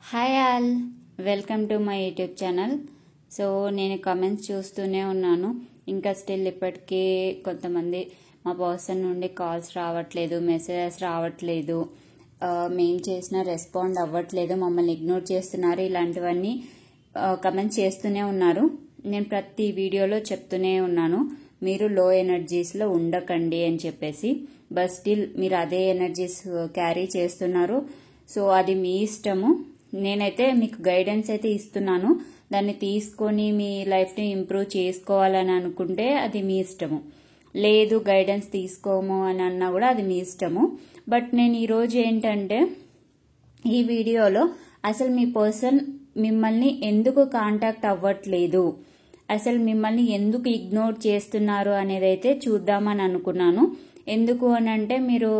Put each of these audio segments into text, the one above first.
Hi all, welcome to my YouTube channel. So నేను comments చూస్తూనే ఉన్నాను. ఇంకా స్టిల్ ఇప్పటికీ కొంతమంది మా పర్సన్ నుండి కాల్స్ రావట్లేదు, మెసేజెస్ రావట్లేదు, మేము చేసిన రెస్పాండ్ అవ్వట్లేదు, మమ్మల్ని ఇగ్నోర్ చేస్తున్నారు, ఇలాంటివన్నీ కమెంట్స్ చేస్తూనే ఉన్నారు. నేను ప్రతి వీడియోలో చెప్తూనే ఉన్నాను, మీరు లో ఎనర్జీస్లో ఉండకండి అని చెప్పేసి. బట్ స్టిల్ మీరు అదే ఎనర్జీస్ క్యారీ చేస్తున్నారు. సో అది మీ ఇష్టము. నేనైతే మీకు గైడెన్స్ అయితే ఇస్తున్నాను. దాన్ని తీసుకొని మీ లైఫ్ని ఇంప్రూవ్ చేసుకోవాలని అనుకుంటే అది మీ ఇష్టము. లేదు గైడెన్స్ తీసుకోము అని అన్నా కూడా అది మీ ఇష్టము. బట్ నేను ఈరోజు ఏంటంటే ఈ వీడియోలో అసలు మీ పర్సన్ మిమ్మల్ని ఎందుకు కాంటాక్ట్ అవ్వట్లేదు, అసలు మిమ్మల్ని ఎందుకు ఇగ్నోర్ చేస్తున్నారు అనేది అయితే చూద్దామని అనుకున్నాను. ఎందుకు అని అంటే మీరు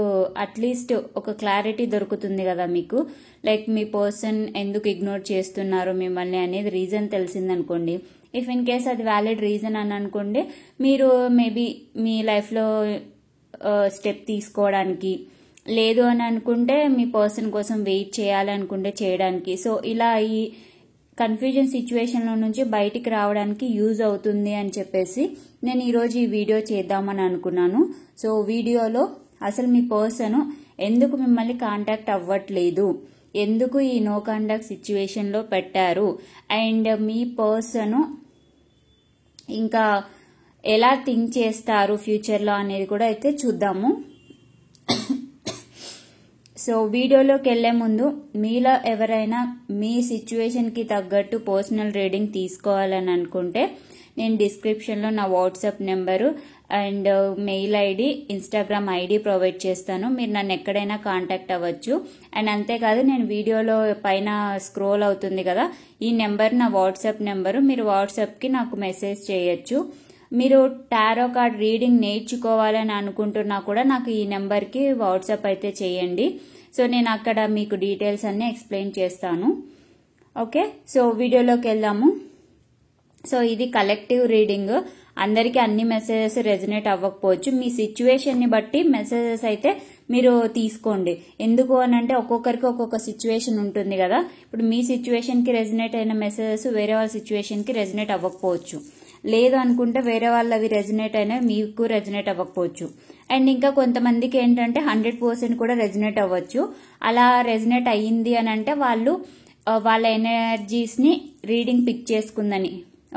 అట్లీస్ట్ ఒక క్లారిటీ దొరుకుతుంది కదా మీకు. లైక్ మీ పర్సన్ ఎందుకు ఇగ్నోర్ చేస్తున్నారు మిమ్మల్ని అనేది రీజన్ తెలిసిందనుకోండి. ఇఫ్ ఇన్ కేస్ అది వ్యాలిడ్ రీజన్ అని అనుకోండి, మీరు మేబీ మీ లైఫ్లో స్టెప్ తీసుకోవడానికి, లేదు అని అనుకుంటే మీ పర్సన్ కోసం వెయిట్ చేయాలనుకుంటే చేయడానికి. సో ఇలా ఈ కన్ఫ్యూజన్ సిచ్యువేషన్లో నుంచి బయటికి రావడానికి యూజ్ అవుతుంది అని చెప్పేసి నేను ఈరోజు ఈ వీడియో చేద్దామని అనుకున్నాను. సో వీడియోలో అసలు మీ పర్సన్ ఎందుకు మిమ్మల్ని కాంటాక్ట్ అవ్వట్లేదు, ఎందుకు ఈ నో కాంటాక్ట్ సిచ్యువేషన్లో పెట్టారు, అండ్ మీ పర్సన్ ఇంకా ఎలా థింక్ చేస్తారు ఫ్యూచర్లో అనేది కూడా అయితే చూద్దాము. సో వీడియోలోకి వెళ్లే ముందు మీలో ఎవరైనా మీ సిచ్యువేషన్కి తగ్గట్టు పర్సనల్ రీడింగ్ తీసుకోవాలని అనుకుంటే నేను డిస్క్రిప్షన్లో నా WhatsApp number and mail ID, Instagram ID provide చేస్తాను. మీరు నన్ను ఎక్కడైనా కాంటాక్ట్ అవ్వచ్చు. అండ్ అంతేకాదు నేను వీడియోలో పైన స్క్రోల్ అవుతుంది కదా, ఈ నెంబర్ నా వాట్సాప్ నెంబరు. మీరు వాట్సాప్కి నాకు మెసేజ్ చేయొచ్చు. మీరు టారో కార్డ్ రీడింగ్ నేర్చుకోవాలని అనుకుంటున్నా కూడా నాకు ఈ నెంబర్కి వాట్సాప్ అయితే చేయండి. సో నేను అక్కడ మీకు డీటెయిల్స్ అన్నీ ఎక్స్ప్లెయిన్ చేస్తాను. ఓకే, సో వీడియోలోకి వెళ్దాము. సో ఇది కలెక్టివ్ రీడింగ్. అందరికీ అన్ని మెసేజెస్ రెజనేట్ అవ్వకపోవచ్చు. మీ సిచ్యువేషన్ని బట్టి మెసేజెస్ అయితే మీరు తీసుకోండి. ఎందుకు అని అంటే ఒక్కొక్కరికి ఒక్కొక్క సిచ్యువేషన్ ఉంటుంది కదా. ఇప్పుడు మీ సిచ్యువేషన్కి రెజనేట్ అయిన మెసేజెస్ వేరే వాళ్ళ సిచ్యువేషన్కి రెజనేట్ అవ్వకపోవచ్చు. లేదు అనుకుంటే వేరే వాళ్ళవి రెజనేట్ అయినా మీకు రెజనేట్ అవ్వకపోవచ్చు. అండ్ ఇంకా కొంతమందికి ఏంటంటే 100% కూడా రెజనేట్ అవ్వచ్చు. అలా రెజనేట్ అయ్యింది అని అంటే వాళ్ళ ఎనర్జీస్ని రీడింగ్ పిక్ చేసుకుందని.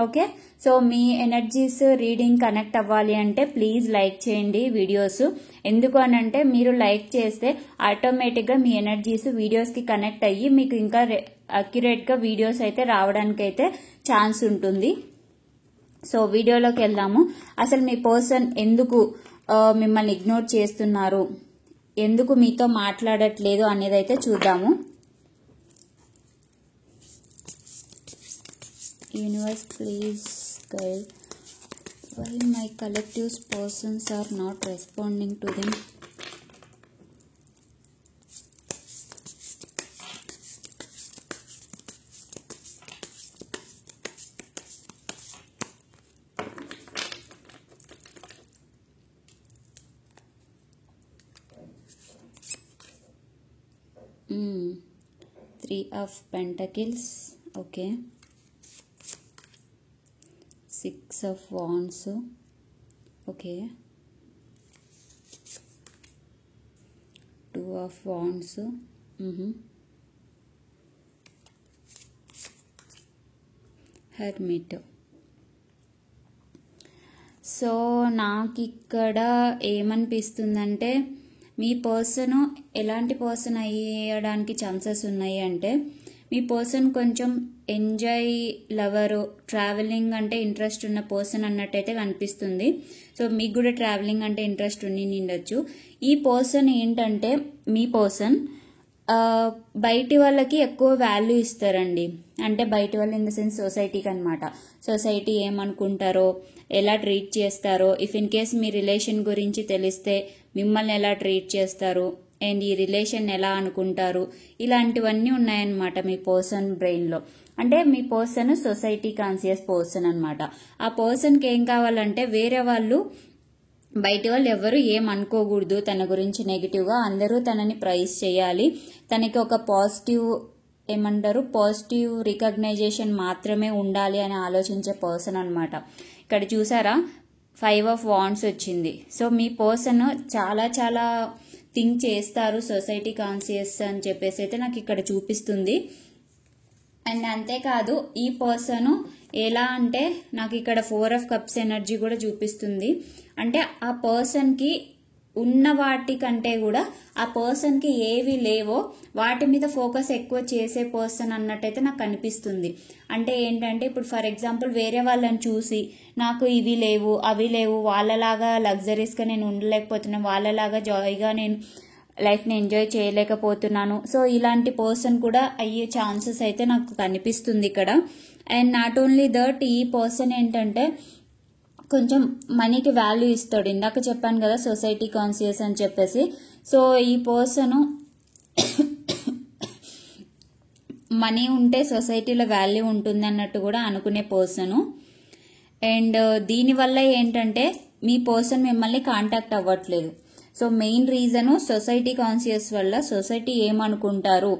ఓకే, సో మీ ఎనర్జీస్ రీడింగ్ కనెక్ట్ అవ్వాలి అంటే ప్లీజ్ లైక్ చేయండి వీడియోస్. ఎందుకు అని అంటే మీరు లైక్ చేస్తే ఆటోమేటిక్గా మీ ఎనర్జీస్ వీడియోస్కి కనెక్ట్ అయ్యి మీకు ఇంకా అక్యురేట్గా వీడియోస్ అయితే రావడానికి అయితే ఛాన్స్ ఉంటుంది. సో వీడియోలోకి వెళ్దాము. అసలు మీ పర్సన్ ఎందుకు మిమ్మల్ని ఇగ్నోర్ చేస్తున్నారు, ఎందుకు మీతో మాట్లాడట్లేదు అనేది అయితే చూద్దాము. Universe please guide why my collectives persons are not responding to them. Three of Pentacles, okay. 6 of Wands, okay. 2 of Wands, Hermit. So నాకు ఇక్కడ ఏమనిపిస్తుందంటే మీ పర్సన్ ఎలాంటి పర్సన్ అయ్యడానికి ఛాన్సెస్ ఉన్నాయి అంటే మీ పర్సన్ కొంచెం ఎంజాయ్ లవరు, ట్రావెలింగ్ అంటే ఇంట్రెస్ట్ ఉన్న person అన్నట్టయితే కనిపిస్తుంది. సో మీకు కూడా ట్రావెలింగ్ అంటే ఇంట్రెస్ట్ ఉండొచ్చు. ఈ పర్సన్ ఏంటంటే మీ పర్సన్ బయటి వాళ్ళకి ఎక్కువ వాల్యూ ఇస్తారండి. అంటే బయటి వాళ్ళు ఇన్ ద సెన్స్ సొసైటీకి అనమాట. సొసైటీ ఏమనుకుంటారో, ఎలా ట్రీట్ చేస్తారో, if in case me relation గురించి తెలిస్తే మిమ్మల్ని ఎలా ట్రీట్ చేస్తారు అండ్ ఈ రిలేషన్ ఎలా అనుకుంటారు, ఇలాంటివన్నీ ఉన్నాయన్నమాట మీ పర్సన్ బ్రెయిన్లో. అంటే మీ పర్సన్ సొసైటీ కాన్షియస్ పర్సన్ అనమాట. ఆ పర్సన్కి ఏం కావాలంటే వేరే వాళ్ళు, బయటి వాళ్ళు ఎవరు ఏమనుకోకూడదు తన గురించి నెగిటివ్గా, అందరూ తనని ప్రైజ్ చేయాలి, తనకి ఒక పాజిటివ్ ఏమంటారు పాజిటివ్ రికగ్నైజేషన్ మాత్రమే ఉండాలి అని ఆలోచించే పర్సన్ అనమాట. ఇక్కడ చూసారా 5 ఆఫ్ వాండ్స్ వచ్చింది. సో మీ పర్సన్ చాలా చాలా థింక్ చేస్తారు సొసైటీ కాన్షియస్ అని చెప్పేసి అయితే నాకు ఇక్కడ చూపిస్తుంది. అండ్ అంతేకాదు ఈ పర్సన్ ఎలా అంటే నాకు ఇక్కడ 4 ఆఫ్ కప్స్ ఎనర్జీ కూడా చూపిస్తుంది. అంటే ఆ పర్సన్కి ఉన్న వాటికంటే కూడా ఆ పర్సన్కి ఏవి లేవో వాటి మీద ఫోకస్ ఎక్కువ చేసే పర్సన్ అన్నట్టయితే నాకు అనిపిస్తుంది. అంటే ఏంటంటే ఇప్పుడు ఫర్ ఎగ్జాంపుల్ వేరే వాళ్ళని చూసి నాకు ఇవి లేవు అవి లేవు, వాళ్ళలాగా లగ్జరీస్గా నేను ఉండలేకపోతున్నాను, వాళ్ళలాగా జాయ్గా నేను లైఫ్ని ఎంజాయ్ చేయలేకపోతున్నాను. సో ఇలాంటి పర్సన్ కూడా అయ్యే ఛాన్సెస్ అయితే నాకు కనిపిస్తుంది ఇక్కడ. అండ్ నాట్ ఓన్లీ దట్, ఈ పర్సన్ ఏంటంటే కొంచెం మనీకి వాల్యూ ఇస్తాడు. ఇందాక చెప్పాను కదా సొసైటీ కాన్షియస్ అని చెప్పేసి. సో ఈ పర్సన్ మనీ ఉంటే సొసైటీలో వాల్యూ ఉంటుంది అన్నట్టు కూడా అనుకునే పర్సను. అండ్ దీనివల్ల ఏంటంటే మీ పర్సన్ మిమ్మల్ని కాంటాక్ట్ అవ్వట్లేదు. So main reason society conscious వల్ల సొసైటీ ఏమనుకుంటారు,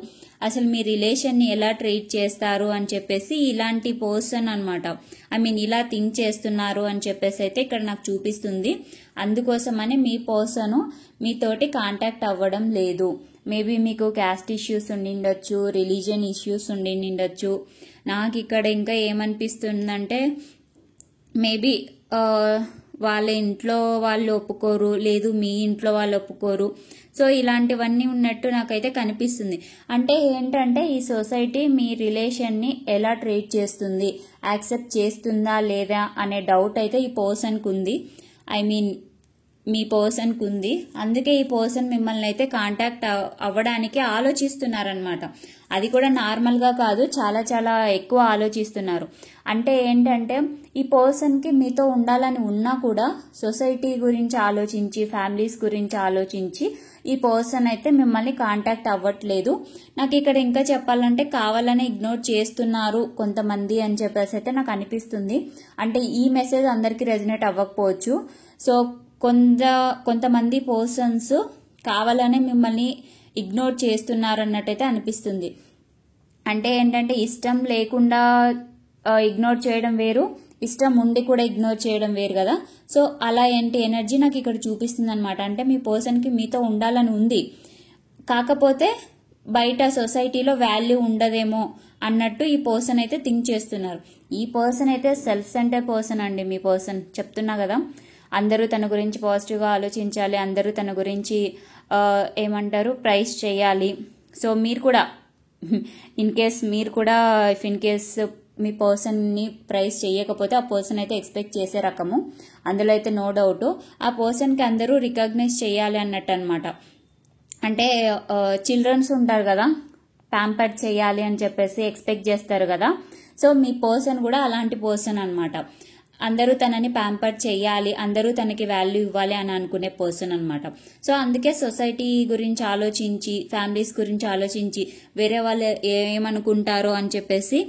అసలు మీ రిలేషన్ని ఎలా ట్రీట్ చేస్తారు అని చెప్పేసి ఇలాంటి పర్సన్ అనమాట. ఐ మీన్ ఇలా థింక్ చేస్తున్నారు అని చెప్పేసి అయితే ఇక్కడ నాకు చూపిస్తుంది. అందుకోసమని మీ పర్సన్ మీతోటి కాంటాక్ట్ అవ్వడం లేదు. మేబీ మీకు క్యాస్ట్ ఇష్యూస్ ఉండిండొచ్చు, రిలీజియన్ ఇష్యూస్ ఉండిండొచ్చు. నాకు ఇక్కడ ఇంకా ఏమనిపిస్తుందంటే మేబీ వాళ్ళ ఇంట్లో వాళ్ళు ఒప్పుకోరు, లేదు మీ ఇంట్లో వాళ్ళు ఒప్పుకోరు. సో ఇలాంటివన్నీ ఉన్నట్టు నాకైతే కనిపిస్తుంది. అంటే ఏంటంటే ఈ సొసైటీ మీ రిలేషన్ని ఎలా ట్రీట్ చేస్తుంది, యాక్సెప్ట్ చేస్తుందా లేదా అనే డౌట్ అయితే ఈ పర్సన్కి ఉంది. ఐ మీన్ మీ పర్సన్కి ఉంది. అందుకే ఈ పర్సన్ మిమ్మల్ని అయితే కాంటాక్ట్ అవ్వడానికి ఆలోచిస్తున్నారనమాట. అది కూడా నార్మల్గా కాదు, చాలా చాలా ఎక్కువ ఆలోచిస్తున్నారు. అంటే ఏంటంటే ఈ పర్సన్కి మీతో ఉండాలని ఉన్నా కూడా సొసైటీ గురించి ఆలోచించి, ఫ్యామిలీస్ గురించి ఆలోచించి ఈ పర్సన్ అయితే మిమ్మల్ని కాంటాక్ట్ అవ్వట్లేదు. నాకు ఇక్కడ ఇంకా చెప్పాలంటే కావాలని ఇగ్నోర్ చేస్తున్నారు కొంతమంది అని చెప్పేసి అయితే నాకు అనిపిస్తుంది. అంటే ఈ మెసేజ్ అందరికీ రెజనేట్ అవ్వకపోవచ్చు. సో కొంతమంది పర్సన్స్ కావాలనే మిమ్మల్ని ఇగ్నోర్ చేస్తున్నారు అన్నట్టయితే అనిపిస్తుంది. అంటే ఏంటంటే ఇష్టం లేకుండా ఇగ్నోర్ చేయడం వేరు, ఇష్టం ఉండి కూడా ఇగ్నోర్ చేయడం వేరు కదా. సో అలా ఏంటి ఎనర్జీ నాకు ఇక్కడ చూపిస్తుంది అనమాట. అంటే మీ పర్సన్కి మీతో ఉండాలని ఉంది, కాకపోతే బయట సొసైటీలో వాల్యూ ఉండదేమో అన్నట్టు ఈ పర్సన్ అయితే థింక్ చేస్తున్నారు. ఈ పర్సన్ అయితే సెల్ఫ్ సెంటర్ పర్సన్ అండి. మీ పర్సన్ చెప్తున్నా కదా, అందరూ తన గురించి పాజిటివ్గా ఆలోచించాలి, అందరూ తన గురించి ఏమంటారు ప్రైజ్ చేయాలి. సో మీరు కూడా ఇన్ కేస్ మీ పర్సన్ని ప్రైజ్ చేయకపోతే ఆ పర్సన్ అయితే ఎక్స్పెక్ట్ చేసే రకము, అందులో అయితే నో డౌట్. ఆ పర్సన్కి అందరూ రికగ్నైజ్ చేయాలి అన్నట్టు అనమాట. అంటే చిల్డ్రన్స్ ఉంటారు కదా, ప్యాంపర్ చేయాలి అని చెప్పేసి ఎక్స్పెక్ట్ చేస్తారు కదా. సో మీ పర్సన్ కూడా అలాంటి పర్సన్ అనమాట. అందరూ తనని ప్యాంపర్ చేయాలి, అందరూ తనకి వాల్యూ ఇవ్వాలి అని అనుకునే పర్సన్ అనమాట. సో అందుకే సొసైటీ గురించి ఆలోచించి, ఫ్యామిలీస్ గురించి ఆలోచించి, వేరే వాళ్ళు ఏమనుకుంటారో అని చెప్పేసి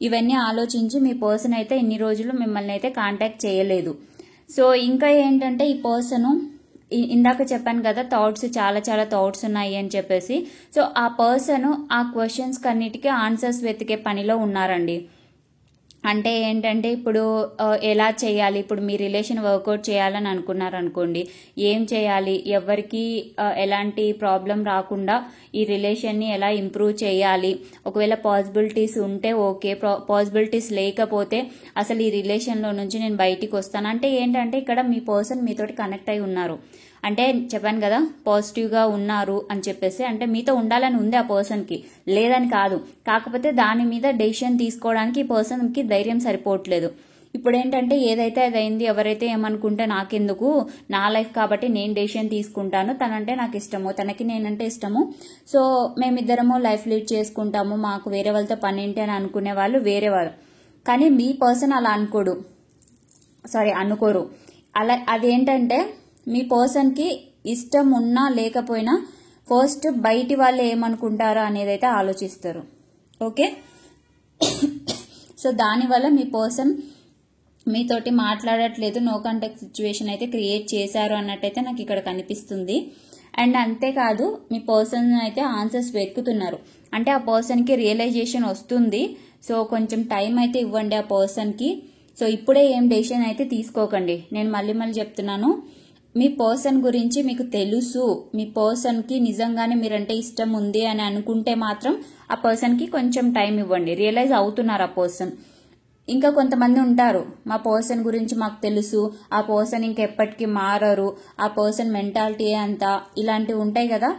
ఇవన్నీ ఆలోచించి మీ పర్సన్ అయితే ఇన్ని రోజులు మిమ్మల్ని అయితే కాంటాక్ట్ చేయలేదు. సో ఇంకా ఏంటంటే ఈ పర్సన్ ఇందాక చెప్పాను కదా థాట్స్, చాలా చాలా థాట్స్ ఉన్నాయి అని చెప్పేసి. సో ఆ పర్సన్ ఆ క్వశ్చన్స్ కన్నిటికీ ఆన్సర్స్ వెతికే పనిలో ఉన్నారండి. అంటే ఏంటంటే ఇప్పుడు ఎలా చేయాలి, ఇప్పుడు మీ రిలేషన్ వర్కౌట్ చేయాలని అనుకున్నారు అనుకోండి, ఏం చేయాలి, ఎవరికి ఎలాంటి ప్రాబ్లం రాకుండా ఈ రిలేషన్ని ఎలా ఇంప్రూవ్ చేయాలి, ఒకవేళ పాసిబిలిటీస్ ఉంటే ఓకే, పాసిబిలిటీస్ లేకపోతే అసలు ఈ రిలేషన్లో నుంచి నేను బయటికి వస్తాను. అంటే ఏంటంటే ఇక్కడ మీ పర్సన్ మీతోటి కనెక్ట్ అయి ఉన్నారు. అంటే చెప్పాను కదా పాజిటివ్గా ఉన్నారు అని చెప్పేసి, అంటే మీతో ఉండాలని ఉంది ఆ పర్సన్కి, లేదని కాదు. కాకపోతే దాని మీద డెసిషన్ తీసుకోవడానికి ఈ పర్సన్కి ధైర్యం సరిపోవట్లేదు. ఇప్పుడు ఏంటంటే ఏదైతే అది అయింది, ఎవరైతే ఏమనుకుంటే నాకెందుకు, నా లైఫ్ కాబట్టి నేను డెసిషన్ తీసుకుంటాను, తనంటే నాకు ఇష్టము, తనకి నేనంటే ఇష్టము, సో మేమిద్దరము లైఫ్ లీడ్ చేసుకుంటాము, మాకు వేరే వాళ్ళతో పని ఏంటి అని అనుకునే వాళ్ళు వేరేవారు. కానీ మీ పర్సన్ అలా అనుకోరు. అలా అదేంటంటే మీ పర్సన్కి ఇష్టం ఉన్నా లేకపోయినా ఫస్ట్ బయటి వాళ్ళు ఏమనుకుంటారో అనేది అయితే ఆలోచిస్తారు. ఓకే, సో దానివల్ల మీ పర్సన్ మీతోటి మాట్లాడట్లేదు, నో కాంటాక్ట్ సిచ్యువేషన్ అయితే క్రియేట్ చేశారు అన్నట్టయితే నాకు ఇక్కడ కనిపిస్తుంది. అండ్ అంతేకాదు మీ పర్సన్ అయితే ఆన్సర్స్ వెతుకుతున్నారు. అంటే ఆ పర్సన్కి రియలైజేషన్ వస్తుంది. సో కొంచెం టైం అయితే ఇవ్వండి ఆ పర్సన్కి. సో ఇప్పుడే ఏం డెసిషన్ అయితే తీసుకోకండి. నేను మళ్ళీ చెప్తున్నాను, మీ పర్సన్ గురించి మీకు తెలుసు, మీ పర్సన్కి నిజంగానే మీరంటే ఇష్టం ఉంది అని అనుకుంటే మాత్రం ఆ పర్సన్కి కొంచెం టైం ఇవ్వండి. రియలైజ్ అవుతున్నారు ఆ పర్సన్. ఇంకా కొంతమంది ఉంటారు, మా పర్సన్ గురించి మాకు తెలుసు, ఆ పర్సన్ ఇంకెప్పటికీ మారరు, ఆ పర్సన్ మెంటాలిటీ అంతా, ఇలాంటివి ఉంటాయి కదా.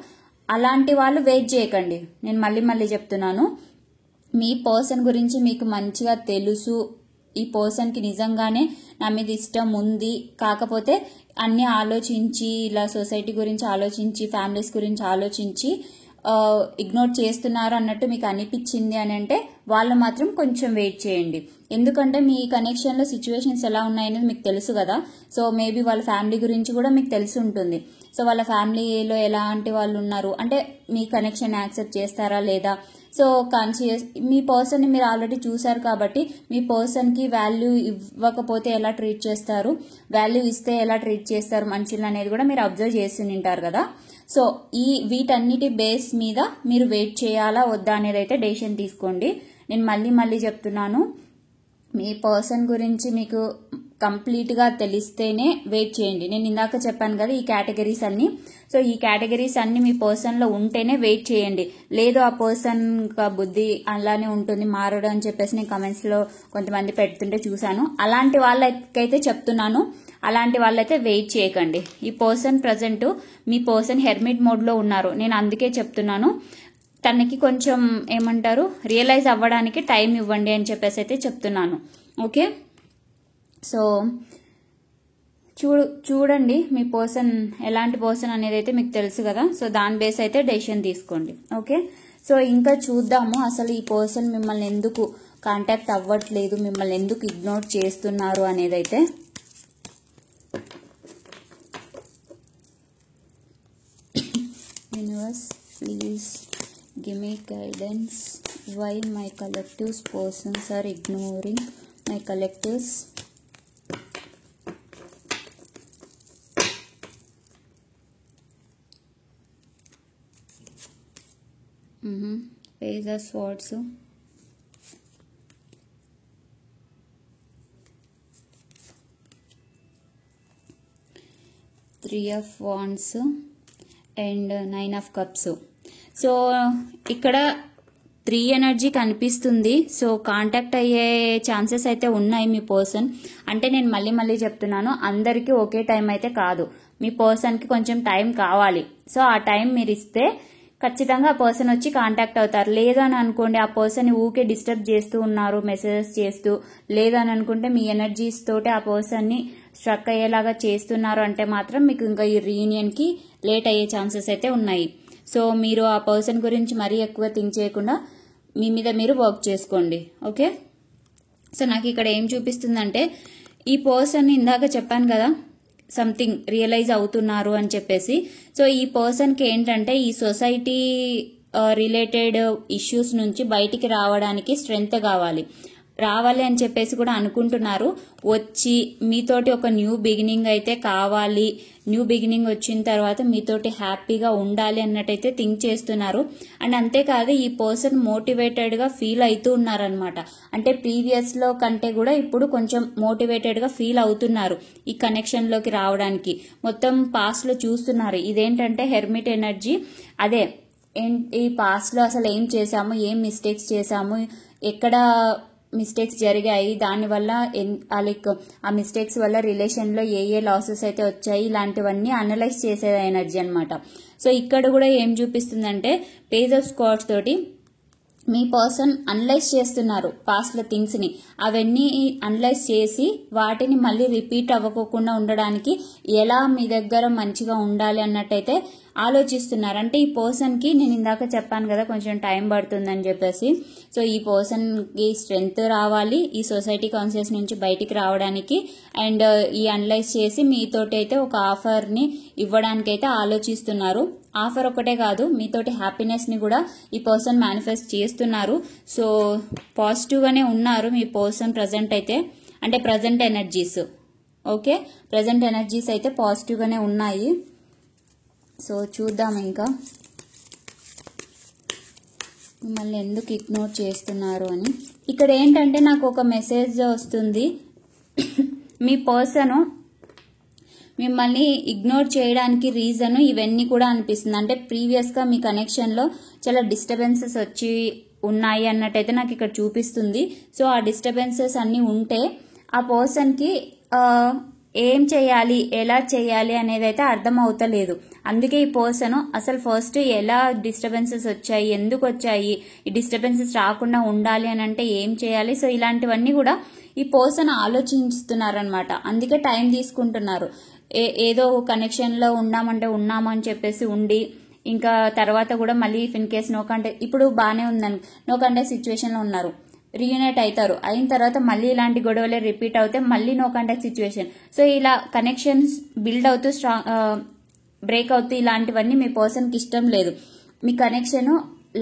అలాంటి వాళ్ళు వెయిట్ చేయకండి. నేను మళ్ళీ చెప్తున్నాను, మీ పర్సన్ గురించి మీకు మంచిగా తెలుసు, ఈ పర్సన్కి నిజంగానే నా మీద ఇష్టం ఉంది, కాకపోతే అన్ని ఆలోచించి, ఇలా సొసైటీ గురించి ఆలోచించి, ఫ్యామిలీస్ గురించి ఆలోచించి ఇగ్నోర్ చేస్తున్నారు అన్నట్టు మీకు అనిపించింది అని అంటే వాళ్ళు మాత్రం కొంచెం వెయిట్ చేయండి. ఎందుకంటే మీ కనెక్షన్లో సిచ్యువేషన్స్ ఎలా ఉన్నాయనేది మీకు తెలుసు కదా. సో మేబీ వాళ్ళ ఫ్యామిలీ గురించి కూడా మీకు తెలిసి ఉంటుంది. సో వాళ్ళ ఫ్యామిలీలో ఎలాంటి వాళ్ళు ఉన్నారు అంటే మీ కనెక్షన్ యాక్సెప్ట్ చేస్తారా లేదా. సో కాన్షియస్ మీ పర్సన్ని మీరు ఆల్రెడీ చూసారు కాబట్టి మీ పర్సన్కి వాల్యూ ఇవ్వకపోతే ఎలా ట్రీట్ చేస్తారు, వాల్యూ ఇస్తే ఎలా ట్రీట్ చేస్తారు మనుషులు అనేది కూడా మీరు అబ్జర్వ్ చేసి ఉంటారు కదా. సో వీటన్నిటి బేస్ మీద మీరు వెయిట్ చేయాలా వద్దా అనేది అయితే డెసిషన్ తీసుకోండి. నేను మళ్ళీ చెప్తున్నాను, మీ పర్సన్ గురించి మీకు కంప్లీట్గా తెలిస్తేనే వెయిట్ చేయండి. నేను ఇందాక చెప్పాను కదా ఈ కేటగిరీస్ అన్ని. సో ఈ కేటగిరీస్ అన్ని మీ పర్సన్లో ఉంటేనే వెయిట్ చేయండి. లేదు ఆ పర్సన్ బుద్ధి అలానే ఉంటుంది, మారడు అని చెప్పేసి నేను కమెంట్స్లో కొంతమంది పెడుతుంటే చూశాను. అలాంటి వాళ్ళకైతే చెప్తున్నాను, అలాంటి వాళ్ళైతే వెయిట్ చేయకండి. ఈ పర్సన్ ప్రజెంట్ మీ పర్సన్ హెర్మిట్ మోడ్లో ఉన్నారు. నేను అందుకే చెప్తున్నాను, తనకి కొంచెం ఏమంటారు రియలైజ్ అవ్వడానికి టైం ఇవ్వండి అని చెప్పేసి అయితే చెప్తున్నాను. ఓకే, సో చూడండి మీ పర్సన్ ఎలాంటి పర్సన్ అనేది అయితే మీకు తెలుసు కదా. సో దాని బేస్ అయితే డెసిషన్ తీసుకోండి. ఓకే, సో ఇంకా చూద్దాము అసలు ఈ పర్సన్ మిమ్మల్ని ఎందుకు కాంటాక్ట్ అవ్వట్లేదు, మిమ్మల్ని ఎందుకు ఇగ్నోర్ చేస్తున్నారు అనేది అయితే. Universe please give me guidance why my collectives persons are ignoring my collectives. Page of Swords, Three of Wands and Nine of Cups. So ఇక్కడ 3 ఎనర్జీ కనిపిస్తుంది. సో కాంటాక్ట్ అయ్యే ఛాన్సెస్ అయితే ఉన్నాయి మీ పర్సన్. అంటే నేను మళ్ళీ చెప్తున్నాను, అందరికీ ఒకే టైం అయితే కాదు, మీ పర్సన్కి కొంచెం టైం కావాలి. సో ఆ టైం మీరు ఇస్తే ఖచ్చితంగా ఆ పర్సన్ వచ్చి కాంటాక్ట్ అవుతారు. లేదని అనుకోండి ఆ పర్సన్ ఊకే డిస్టర్బ్ చేస్తూ ఉన్నారు మెసేజెస్ చేస్తూ, లేదని అనుకుంటే మీ ఎనర్జీస్ తోటి ఆ పర్సన్ని స్ట్రక్ అయ్యేలాగా చేస్తున్నారు అంటే మాత్రం మీకు ఇంకా ఈ రీయూనియన్కి లేట్ అయ్యే ఛాన్సెస్ అయితే ఉన్నాయి. సో మీరు ఆ పర్సన్ గురించి మరీ ఎక్కువ థింక్ చేయకుండా మీ మీద మీరు వర్క్ చేసుకోండి. ఓకే, సో నాకు ఇక్కడ ఏం చూపిస్తుందంటే ఈ పర్సన్ ఇందాక చెప్పాను కదా సంథింగ్ రియలైజ్ అవుతున్నారు అని చెప్పేసి. సో ఈ పర్సన్కి ఏంటంటే ఈ సొసైటీ రిలేటెడ్ ఇష్యూస్ నుంచి బయటికి రావడానికి స్ట్రెంగ్త్ రావాలి అని చెప్పేసి కూడా అనుకుంటున్నారు. వచ్చి మీతోటి ఒక న్యూ బిగినింగ్ అయితే కావాలి, న్యూ బిగినింగ్ వచ్చిన తర్వాత మీతోటి హ్యాపీగా ఉండాలి అన్నట్టయితే థింక్ చేస్తున్నారు. అండ్ అంతేకాదు ఈ పర్సన్ మోటివేటెడ్గా ఫీల్ అవుతూ ఉన్నారనమాట. అంటే ప్రీవియస్లో కంటే కూడా ఇప్పుడు కొంచెం మోటివేటెడ్గా ఫీల్ అవుతున్నారు ఈ కనెక్షన్లోకి రావడానికి. మొత్తం పాస్ట్లో చూస్తున్నారు. ఇదేంటంటే హెర్మిట్ ఎనర్జీ. అదే ఈ పాస్ట్లో అసలు ఏం చేశాము, ఏం మిస్టేక్స్ చేశాము, ఎక్కడ మిస్టేక్స్ జరిగాయి, దానివల్ల లైక్ ఆ మిస్టేక్స్ వల్ల రిలేషన్లో ఏ లాసెస్ అయితే వచ్చాయి, ఇలాంటివన్నీ అనలైజ్ చేసే ఎనర్జీ అనమాట. సో ఇక్కడ కూడా ఏం చూపిస్తుందంటే పేజ్ ఆఫ్ స్క్వాడ్స్ తోటి మీ పర్సన్ అనలైజ్ చేస్తున్నారు పాస్ట్లో థింగ్స్ని. అవన్నీ అనలైజ్ చేసి వాటిని మళ్ళీ రిపీట్ అవ్వకోకుండా ఉండడానికి ఎలా మీ దగ్గర మంచిగా ఉండాలి అన్నట్టయితే ఆలోచిస్తున్నారు. అంటే ఈ పర్సన్కి నేను ఇందాక చెప్పాను కదా కొంచెం టైం పడుతుందని చెప్పేసి. సో ఈ పర్సన్కి స్ట్రెంగ్త్ రావాలి ఈ సొసైటీ కాన్షియస్ నుంచి బయటికి రావడానికి. అండ్ ఈ అనలైజ్ చేసి మీతోటి అయితే ఒక ఆఫర్ని ఇవ్వడానికి అయితే ఆలోచిస్తున్నారు. ఆఫర్ ఒకటే కాదు, మీతోటి హ్యాపీనెస్ని కూడా ఈ పర్సన్ మేనిఫెస్ట్ చేస్తున్నారు. సో పాజిటివ్గానే ఉన్నారు మీ పర్సన్ ప్రజెంట్ అయితే. అంటే present energies okay, present energies అయితే పాజిటివ్గానే ఉన్నాయి. సో చూద్దాం ఇంకా మిమ్మల్ని ఎందుకు ఇగ్నోర్ చేస్తున్నారు అని. ఇక్కడ ఏంటంటే నాకు ఒక మెసేజ్ వస్తుంది, మీ పర్సన్ మిమ్మల్ని ఇగ్నోర్ చేయడానికి రీజన్ ఇవన్నీ కూడా అనిపిస్తుంది. అంటే ప్రీవియస్గా మీ కనెక్షన్లో చాలా డిస్టర్బెన్సెస్ వచ్చి ఉన్నాయి అన్నట్టయితే నాకు ఇక్కడ చూపిస్తుంది. సో ఆ డిస్టర్బెన్సెస్ అన్నీ ఉంటే ఆ పర్సన్కి ఏం చేయాలి, ఎలా చేయాలి అనేది అయితే అర్థం అవుతలేదు. అందుకే ఈ పర్సన్ అసలు ఫస్ట్ ఎలా డిస్టర్బెన్సెస్ వచ్చాయి, ఎందుకు వచ్చాయి, ఈ డిస్టర్బెన్సెస్ రాకుండా ఉండాలి అని అంటే ఏం చేయాలి, సో ఇలాంటివన్నీ కూడా ఈ పర్సన్ ఆలోచిస్తున్నారనమాట. అందుకే టైం తీసుకుంటున్నారు. ఏదో కనెక్షన్లో ఉన్నామని చెప్పేసి ఉండి ఇంకా తర్వాత కూడా మళ్ళీ ఇన్ కేస్ నో కాంటాక్ట్, ఇప్పుడు బాగానే ఉందని నో కాంటాక్ట్ సిచ్యువేషన్లో ఉన్నారు, రీయూనైట్ అవుతారు, అయిన తర్వాత మళ్ళీ ఇలాంటి గొడవలే రిపీట్ అవుతే మళ్ళీ నో కాంటాక్ట్ సిచ్యువేషన్. సో ఇలా కనెక్షన్స్ బిల్డ్ అవుతూ బ్రేక్ అవుతూ ఇలాంటివన్నీ మీ పర్సన్కి ఇష్టం లేదు. మీ కనెక్షన్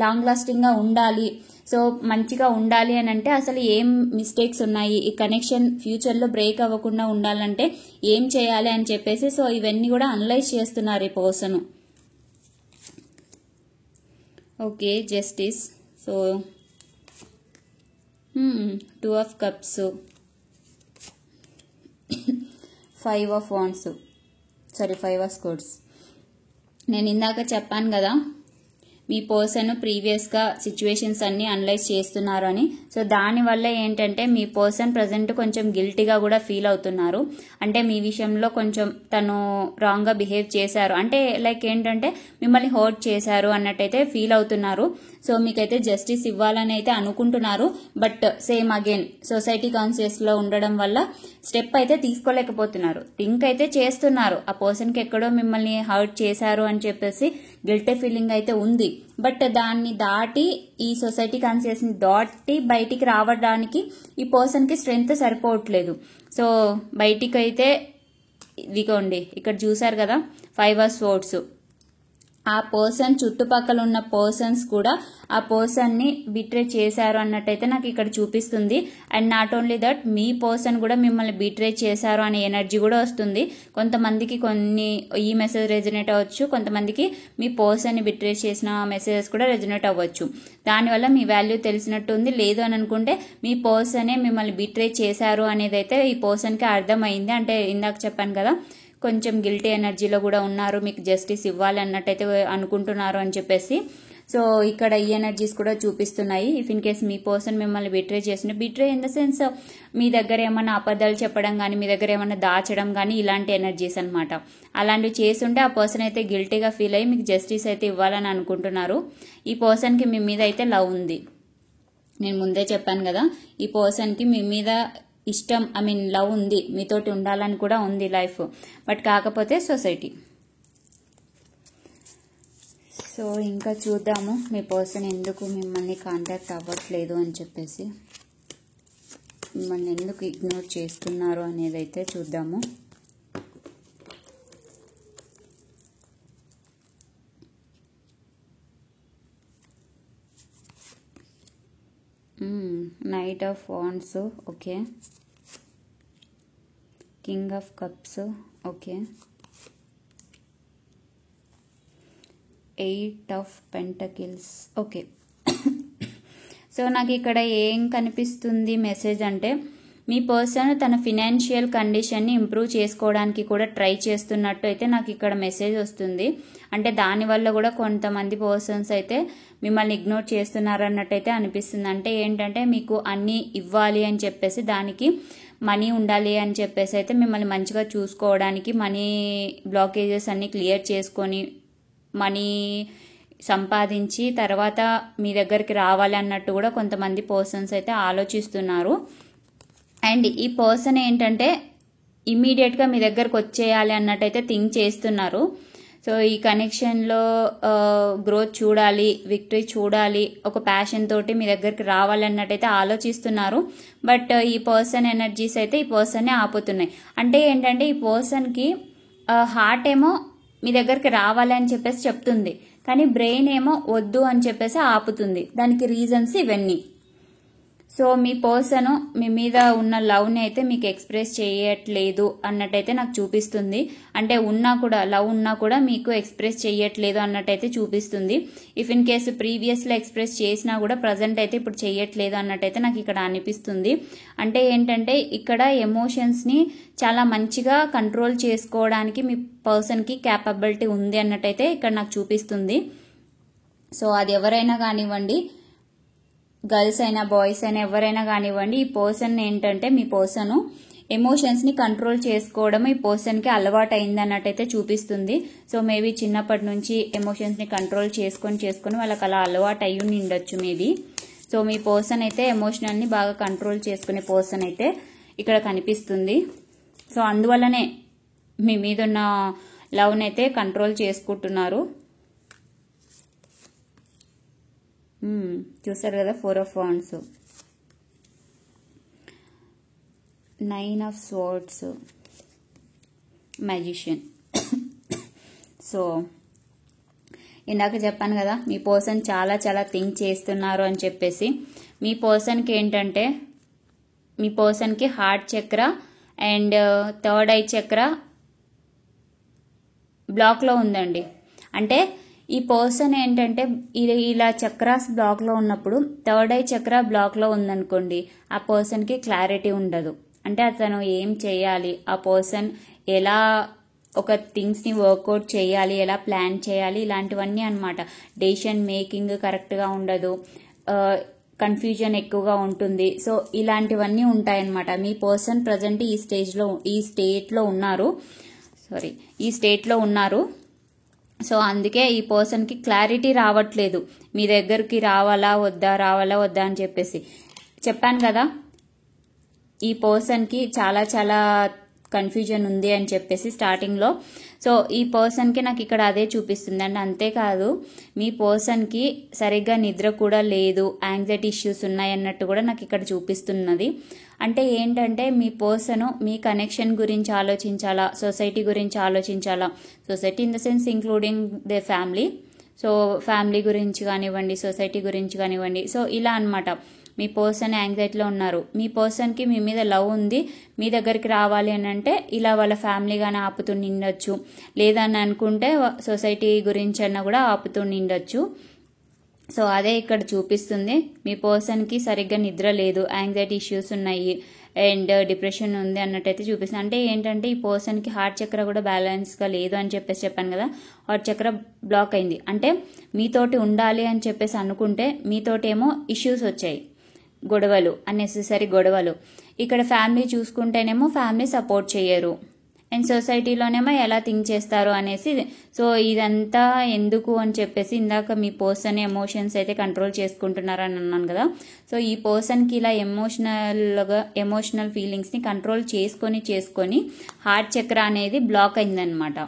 లాంగ్ లాస్టింగ్గా ఉండాలి, సో మంచిగా ఉండాలి అని అంటే అసలు ఏం మిస్టేక్స్ ఉన్నాయి, ఈ కనెక్షన్ ఫ్యూచర్లో బ్రేక్ అవ్వకుండా ఉండాలంటే ఏం చేయాలి అని చెప్పేసి సో ఇవన్నీ కూడా అనలైజ్ చేస్తున్నారు ఈ person. Okay, justice. So 2 of Cups, 5 of Wands, 5 of Swords. నేను ఇందాక చెప్పాను కదా మీ పర్సన్ ప్రీవియస్గా సిచ్యువేషన్స్ అన్ని అనలైజ్ చేస్తున్నారు అని. సో దానివల్ల ఏంటంటే మీ పర్సన్ ప్రజెంట్ కొంచెం గిల్టీగా కూడా ఫీల్ అవుతున్నారు. అంటే మీ విషయంలో కొంచెం తను రాంగ్గా బిహేవ్ చేశారు, అంటే లైక్ ఏంటంటే మిమ్మల్ని హర్ట్ చేశారు అన్నట్టయితే ఫీల్ అవుతున్నారు. సో మీకైతే జస్టిస్ ఇవ్వాలని అయితే అనుకుంటున్నారు. బట్ సేమ్ అగైన్ సొసైటీ కాన్షియస్లో ఉండడం వల్ల స్టెప్ అయితే తీసుకోలేకపోతున్నారు. థింక్ అయితే చేస్తున్నారు, ఆ పర్సన్కి ఎక్కడో మిమ్మల్ని హర్ట్ చేశారు అని చెప్పేసి గిల్టీ ఫీలింగ్ అయితే ఉంది. బట్ దాన్ని దాటి ఈ సొసైటీ కాన్షియస్ని దాటి బయటికి రావడానికి ఈ పర్సన్కి స్ట్రెంగ్త్ సరిపోవట్లేదు. సో బయటికి అయితే ఇదిగోండి ఇక్కడ చూసారు కదా 5 of Swords. ఆ పర్సన్ చుట్టుపక్కల ఉన్న పర్సన్స్ కూడా ఆ పర్సన్ని బిట్రే చేశారు అన్నట్టయితే నాకు ఇక్కడ చూపిస్తుంది. And not only that me person కూడా మిమ్మల్ని బిట్రే చేశారు అనే ఎనర్జీ కూడా వస్తుంది. కొంతమందికి ఈ మెసేజ్ రెజనేట్ అవ్వచ్చు, కొంతమందికి మీ పర్సన్ని బిట్రే చేసిన మెసేజెస్ కూడా రెజనేట్ అవ్వచ్చు. దానివల్ల మీ వాల్యూ తెలిసినట్టుంది. లేదు అని అనుకుంటే మీ పర్సనే మిమ్మల్ని బిట్రే చేశారు అనేది అయితే ఈ పర్సన్కి అర్థమైంది. అంటే ఇందాక చెప్పాను కదా కొంచెం గిల్టీ ఎనర్జీలో కూడా ఉన్నారు, మీకు జస్టిస్ ఇవ్వాలి అన్నట్టయితే అనుకుంటున్నారు అని చెప్పేసి. సో ఇక్కడ ఈ ఎనర్జీస్ కూడా చూపిస్తున్నాయి. If in case me person మిమ్మల్ని బిట్రే ఇన్ ద సెన్స్ మీ దగ్గర ఏమైనా అబద్ధాలు చెప్పడం కానీ, మీ దగ్గర ఏమైనా దాచడం కానీ, ఇలాంటి ఎనర్జీస్ అనమాట. అలాంటివి చేస్తుంటే ఆ పర్సన్ అయితే గిల్టీగా ఫీల్ అయ్యి మీకు జస్టిస్ అయితే ఇవ్వాలని అనుకుంటున్నారు. ఈ పర్సన్కి మీ మీద అయితే లవ్ ఉంది. నేను ముందే చెప్పాను కదా ఈ పర్సన్కి మీ మీద ఇష్టం, లవ్ ఉంది, మీతోటి ఉండాలని కూడా ఉంది లైఫ్. బట్ కాకపోతే సొసైటీ. సో ఇంకా చూద్దాము మీ పర్సన్ ఎందుకు మిమ్మల్ని కాంటాక్ట్ అవ్వట్లేదు అని చెప్పేసి, మిమ్మల్ని ఎందుకు ఇగ్నోర్ చేస్తున్నారు అనేది అయితే చూద్దాము. Knight of Wands, okay. King of Cups, okay. 8 of Pentacles, okay. So నాకు ఇక్కడ ఏం కనిపిస్తుంది మెసేజ్ అంటే మీ పర్సన్ తన ఫినాన్షియల్ కండిషన్ని ఇంప్రూవ్ చేసుకోవడానికి కూడా ట్రై చేస్తున్నట్టు అయితే నాకు ఇక్కడ మెసేజ్ వస్తుంది. అంటే దానివల్ల కూడా కొంతమంది పర్సన్స్ అయితే మిమ్మల్ని ఇగ్నోర్ చేస్తున్నారు అన్నట్టయితే అనిపిస్తుంది. అంటే ఏంటంటే మీకు అన్నీ ఇవ్వాలి అని చెప్పేసి, దానికి మనీ ఉండాలి అని చెప్పేసి అయితే మిమ్మల్ని మంచిగా చూసుకోవడానికి మనీ బ్లాకేజెస్ అన్నీ క్లియర్ చేసుకొని మనీ సంపాదించి తర్వాత మీ దగ్గరికి రావాలి అన్నట్టు కూడా కొంతమంది పర్సన్స్ అయితే ఆలోచిస్తున్నారు. అండ్ ఈ పర్సన్ ఏంటంటే ఇమీడియట్గా మీ దగ్గరకు వచ్చేయాలి అన్నట్టయితే థింక్ చేస్తున్నారు. సో ఈ కనెక్షన్లో గ్రోత్ చూడాలి, విక్టరీ చూడాలి, ఒక ప్యాషన్ తోటి మీ దగ్గరికి రావాలి అన్నట్టయితే ఆలోచిస్తున్నారు. బట్ ఈ పర్సన్ ఎనర్జీస్ అయితే ఈ పర్సన్నే ఆపుతున్నాయి. అంటే ఏంటంటే ఈ పర్సన్కి హార్ట్ ఏమో మీ దగ్గరికి రావాలి అని చెప్పేసి చెప్తుంది, కానీ బ్రెయిన్ ఏమో వద్దు అని చెప్పేసి ఆపుతుంది. దానికి రీజన్స్ ఇవన్నీ. సో మీ పర్సన్ మీ మీద ఉన్న లవ్ని అయితే మీకు ఎక్స్ప్రెస్ చేయట్లేదు అన్నట్టయితే నాకు చూపిస్తుంది. అంటే ఉన్నా కూడా లవ్ ఉన్నా కూడా మీకు ఎక్స్ప్రెస్ చేయట్లేదు అన్నట్టయితే చూపిస్తుంది. ఇఫ్ ఇన్ కేసు ప్రీవియస్లో ఎక్స్ప్రెస్ చేసినా కూడా ప్రజెంట్ అయితే ఇప్పుడు చేయట్లేదు అన్నట్టయితే నాకు ఇక్కడ అనిపిస్తుంది. అంటే ఏంటంటే ఇక్కడ ఎమోషన్స్ని చాలా మంచిగా కంట్రోల్ చేసుకోవడానికి మీ పర్సన్కి క్యాపబిలిటీ ఉంది అన్నట్టయితే ఇక్కడ నాకు చూపిస్తుంది. సో అది ఎవరైనా కానివ్వండి, గర్ల్స్ అయినా బాయ్స్ అయినా ఎవరైనా కానివ్వండి, ఈ పర్సన్ ఏంటంటే మీ పర్సన్ ఎమోషన్స్ని కంట్రోల్ చేసుకోవడం ఈ పర్సన్కి అలవాటు అయింది అన్నట్టయితే చూపిస్తుంది. సో మేబీ చిన్నప్పటి నుంచి ఎమోషన్స్ని కంట్రోల్ చేసుకొని వాళ్ళకి అలా అలవాటు అయ్యి ఉండొచ్చు మేబీ. సో మీ పర్సన్ అయితే ఎమోషనల్ని బాగా కంట్రోల్ చేసుకునే పర్సన్ అయితే ఇక్కడ కనిపిస్తుంది. సో అందువల్లనే మీ మీద ఉన్న లవ్ని అయితే కంట్రోల్ చేసుకుంటున్నారు. చూసారు కదా, 4 of Wands, 9 of Swords, Magician. So ఇందాక చెప్పాను కదా మీ పర్సన్ చాలా చాలా థింక్ చేస్తున్నారు అని చెప్పేసి. మీ పర్సన్కి ఏంటంటే మీ పర్సన్కి హార్ట్ చక్ర అండ్ థర్డ్ ఐ చక్ర బ్లాక్లో ఉందండి. అంటే ఈ పర్సన్ ఏంటంటే ఇలా చక్రాస్ బ్లాక్లో ఉన్నప్పుడు థర్డ్ ఐ చక్ర బ్లాక్లో ఉందనుకోండి, ఆ పర్సన్కి క్లారిటీ ఉండదు. అంటే అతను ఏం చేయాలి, ఆ పర్సన్ ఎలా ఒక థింగ్స్ని వర్కౌట్ చేయాలి, ఎలా ప్లాన్ చేయాలి, ఇలాంటివన్నీ అనమాట. డెసిషన్ మేకింగ్ కరెక్ట్గా ఉండదు, కన్ఫ్యూజన్ ఎక్కువగా ఉంటుంది. సో ఇలాంటివన్నీ ఉంటాయన్నమాట. మీ పర్సన్ ప్రజెంట్ ఈ స్టేట్లో ఉన్నారు. సో అందుకే ఈ పర్సన్కి క్లారిటీ రావట్లేదు, మీ దగ్గరికి రావాలా వద్దా అని చెప్పేసి. చెప్పాను కదా ఈ పర్సన్కి చాలా చాలా కన్ఫ్యూజన్ ఉంది అని చెప్పేసి స్టార్టింగ్లో. సో ఈ పర్సన్కి నాకు ఇక్కడ అదే చూపిస్తుంది అండి. అంతేకాదు మీ పర్సన్కి సరిగ్గా నిద్ర కూడా లేదు, యాంగ్జైటీ ఇష్యూస్ ఉన్నాయన్నట్టు కూడా నాకు ఇక్కడ చూపిస్తున్నది. అంటే ఏంటంటే మీ పర్సన్ మీ కనెక్షన్ గురించి ఆలోచించాలా, సొసైటీ గురించి ఆలోచించాలా, society in the sense including they family. So family గురించి కానివ్వండి, సొసైటీ గురించి కానివ్వండి. సో ఇలా అనమాట. మీ పర్సన్ యాంగ్జైటీలో ఉన్నారు. మీ పర్సన్కి మీ మీద లవ్ ఉంది, మీ దగ్గరికి రావాలి అని అంటే ఇలా వాళ్ళ ఫ్యామిలీ కానీ ఆపుతూ నిండొచ్చు, లేదని అనుకుంటే సొసైటీ గురించి అన్న కూడా ఆపుతూ నిండొచ్చు. సో అదే ఇక్కడ చూపిస్తుంది. మీ పర్సన్కి సరిగ్గా నిద్ర లేదు, యాంగ్జైటీ ఇష్యూస్ ఉన్నాయి అండ్ డిప్రెషన్ ఉంది అన్నట్టయితే చూపిస్తుంది. అంటే ఏంటంటే ఈ పర్సన్కి హార్ట్ చక్ర కూడా బ్యాలెన్స్గా లేదు అని చెప్పేసి చెప్పాను కదా, హార్ట్ చక్ర బ్లాక్ అయింది. అంటే మీతోటి ఉండాలి అని చెప్పేసి అనుకుంటే మీతోటి ఏమో ఇష్యూస్ వచ్చాయి, గొడవలు, అన్నెసెసరీ గొడవలు. ఇక్కడ ఫ్యామిలీ చూసుకుంటేనేమో ఫ్యామిలీ సపోర్ట్ చేయరు అండ్ సొసైటీలోనేమో ఎలా థింక్ చేస్తారు అనేసి. సో ఇదంతా ఎందుకు అని చెప్పేసి ఇందాక మీ పర్సన్ ఎమోషన్స్ అయితే కంట్రోల్ చేసుకుంటున్నారని అన్నాను కదా. సో ఈ పర్సన్కి ఇలా ఎమోషనల్ ఫీలింగ్స్ని కంట్రోల్ చేసుకొని హార్ట్ చక్ర అనేది బ్లాక్ అయిందనమాట.